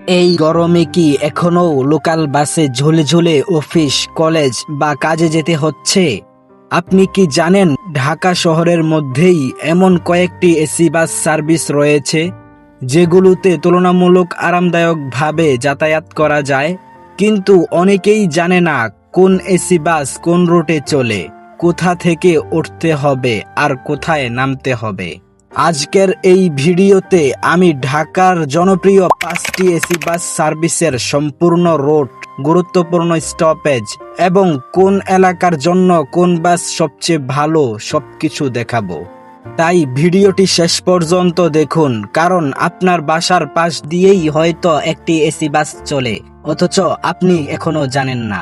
এই গরমে কি এখনো লোকাল বাসে ঝুলে ঝুলে অফিস, কলেজ বা কাজে যেতে হচ্ছে? আপনি কি জানেন ঢাকা শহরের মধ্যেই এমন কয়েকটি এসি বাস সার্ভিস রয়েছে যেগুলোতে তুলনামূলক আরামদায়কভাবে যাতায়াত করা যায়? কিন্তু অনেকেই জানে না কোন এসি বাস কোন রুটে চলে, কোথা থেকে উঠতে হবে আর কোথায় নামতে হবে। আজকের এই ভিডিওতে আমি ঢাকার জনপ্রিয় 5টি এসি বাস সার্ভিসের সম্পূর্ণ রুট, গুরুত্বপূর্ণ স্টপেজ এবং কোন এলাকার জন্য কোন বাস সবচেয়ে ভালো সবকিছু দেখাবো। তাই ভিডিওটি শেষ পর্যন্ত দেখুন, কারণ আপনার বাসার পাশ দিয়েই হয়তো একটি এসি বাস চলে, অথচ আপনি এখনো জানেন না।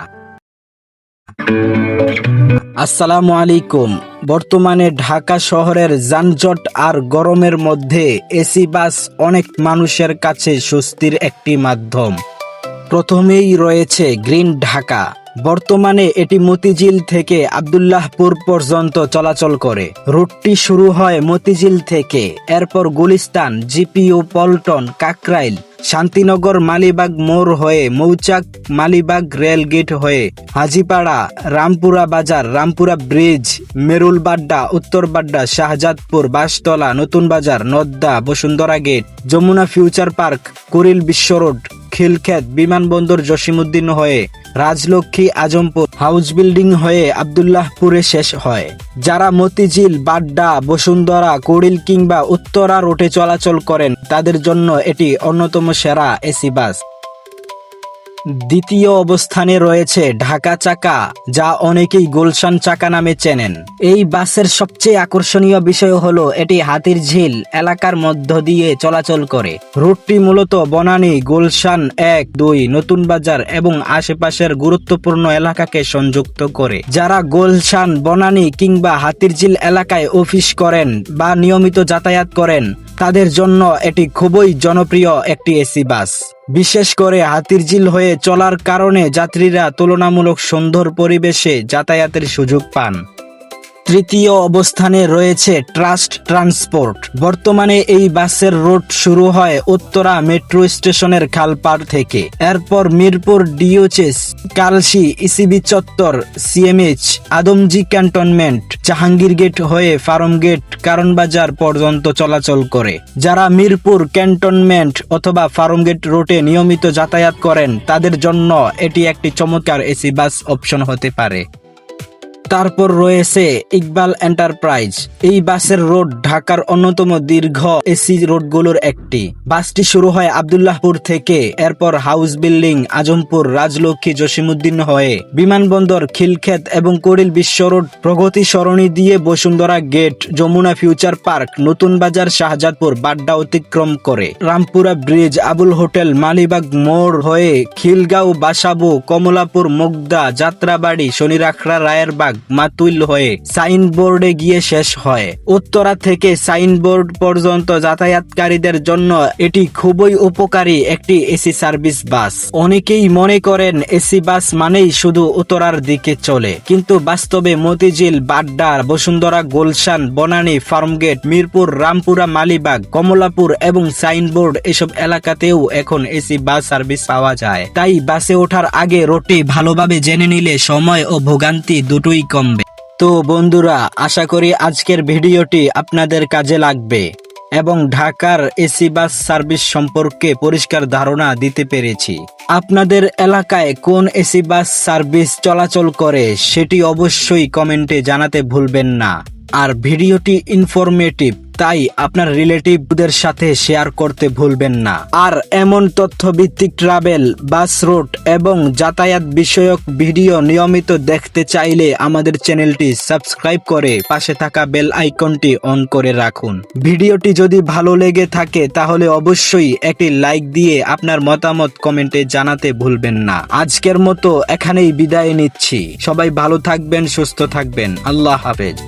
আসসালামু আলাইকুম। বর্তমানে ঢাকা শহরের যানজট আর গরমের মধ্যে এসি বাস অনেক মানুষের কাছে স্বস্তির একটি মাধ্যম। প্রথমেই রয়েছে গ্রিন ঢাকা। বর্তমানে এটি মতিঝিল থেকে আব্দুল্লাহপুর পর্যন্ত চলাচল করে। রুটটি শুরু হয় মতিঝিল থেকে, এরপর গুলিস্তান, জিপিইউ, পল্টন, কাকরাইল, শান্তিনগর, মালিবাগ মোড় হয়ে মৌচাক, মালিবাগ রেলগেট হয়ে Hajipara, Rampura Bazar, Rampura bridge, Merul Badda, Uttar Badda, Shahjadpur, Bashtola, Notun Bazar, Nadda, Bashundhara gate, Jamuna future park, Kuril Bishwa road, Khilkhet, বিমানবন্দর জসিমউদ্দিন হয়ে রাজলক্ষ্মী, আজমপুর, হাউস বিল্ডিং হয়ে আব্দুল্লাহপুরে শেষ হয়। যারা মতিঝিল, বাড্ডা, বসুন্ধরা, কুড়িল কিংবা উত্তরা রুটে চলাচল করেন তাদের জন্য এটি অন্যতম সেরা এসি বাস। দ্বিতীয় অবস্থানে রয়েছে ঢাকা চাকা, যা অনেকেই গুলশান চাকা নামে চেনেন। এই বাসের সবচেয়ে আকর্ষণীয় বিষয় হলো এটি হাতিরঝিল এলাকার মধ্য দিয়ে চলাচল করে। রুটটি মূলত বনানী, গুলশান 1, 2, নতুন বাজার এবং আশেপাশের গুরুত্বপূর্ণ এলাকাকে সংযুক্ত করে। যারা গুলশান, বনানী কিংবা হাতিরঝিল এলাকায় অফিস করেন বা নিয়মিত যাতায়াত করেন তাদের জন্য এটি খুবই জনপ্রিয় একটি এসি বাস। বিশেষ করে হাতিরঝিল হয়ে চলার কারণে যাত্রীরা তুলনামূলক সুন্দর পরিবেশে যাতায়াতের সুযোগ পান। তৃতীয় অবস্থানে রয়েছে ট্রাস্ট ট্রান্সপোর্ট। বর্তমানে এই বাসের রুট শুরু হয় উত্তরা মেট্রো স্টেশনের খালপাড় থেকে, এরপর মিরপুর ডিওএইচ, কালশী, ইসিবি চত্বর, CMH, Adamjee cantonment, Jahangir gate হয়ে ফার্ম গেট, কারণ বাজার পর্যন্ত চলাচল করে। যারা মিরপুর ক্যান্টনমেন্ট অথবা ফার্ম গেট রুটে নিয়মিত যাতায়াত করেন তাদের জন্য এটি একটি চমৎকার এসি বাস অপশন হতে পারে। তারপর রয়েছে ইকবাল এন্টারপ্রাইজ। এই বাসের রুট ঢাকার অন্যতম দীর্ঘ এসি রুটগুলোর একটি। বাসটি শুরু হয় আব্দুল্লাহপুর থেকে, এরপর হাউস বিল্ডিং, আজমপুর, রাজলক্ষ্মী, জসিমউদ্দিন হয়ে বিমানবন্দর, খিলক্ষেত এবং কুড়িল বিশ্ব রোড, প্রগতি সরণি দিয়ে Bashundhara gate, Jamuna future park, Notun Bazar, Shahjadpur, Badda অতিক্রম করে রামপুরা ব্রিজ, আবুল হোটেল, মালিবাগ মোড় হয়ে খিলগাঁও, বাসাবো, কমলাপুর, মুগদা, যাত্রাবাড়ি, শনিরাখড়া, রায়েরবাগ, মাতুইল হয়ে সাইনবোর্ডে গিয়ে শেষ হয়। উত্তরা থেকে সাইনবোর্ড পর্যন্ত যাতায়াতকারীদের জন্য এটি খুবই উপকারী একটি এসি সার্ভিস বাস। অনেকেই মনে করেন এসি বাস মানেই শুধু উত্তরার দিকে চলে, কিন্তু বাস্তবে মতিঝিল, বাড্ডা, বসুন্ধরা, গুলশান, বনানী, ফার্মগেট, মিরপুর, রামপুরা, মালিবাগ, কমলাপুর এবং সাইনবোর্ড এসব এলাকাতেও এখন এসি বাস সার্ভিস পাওয়া যায়। তাই বাসে ওঠার আগে রুটটি ভালোভাবে জেনে নিলে সময় ও ভোগান্তি দুটোই কমবে। তো বন্ধুরা, আশা করি আজকের ভিডিওটি আপনাদের কাজে লাগবে এবং ঢাকার এসি বাস সার্ভিস সম্পর্কে পরিষ্কার ধারণা দিতে পেরেছি। আপনাদের এলাকায় কোন এসি বাস সার্ভিস চলাচল করে সেটি অবশ্যই কমেন্টে জানাতে ভুলবেন না। আর ভিডিওটি ইনফরমেটিভ, তাই আপনার রিলেটিভদের সাথে শেয়ার করতে ভুলবেন না। আর এমন তথ্যভিত্তিক ট্রাভেল, বাস রুট এবং যাতায়াত বিষয়ক ভিডিও নিয়মিত দেখতে চাইলে আমাদের চ্যানেলটি সাবস্ক্রাইব করে পাশে থাকা বেল আইকনটি অন করে রাখুন। ভিডিওটি যদি ভালো লেগে থাকে তাহলে অবশ্যই একটি লাইক দিয়ে আপনার মতামত কমেন্টে জানাতে ভুলবেন না। আজকের মতো এখানেই বিদায় নিচ্ছি। সবাই ভালো থাকবেন, সুস্থ থাকবেন। আল্লাহ হাফেজ।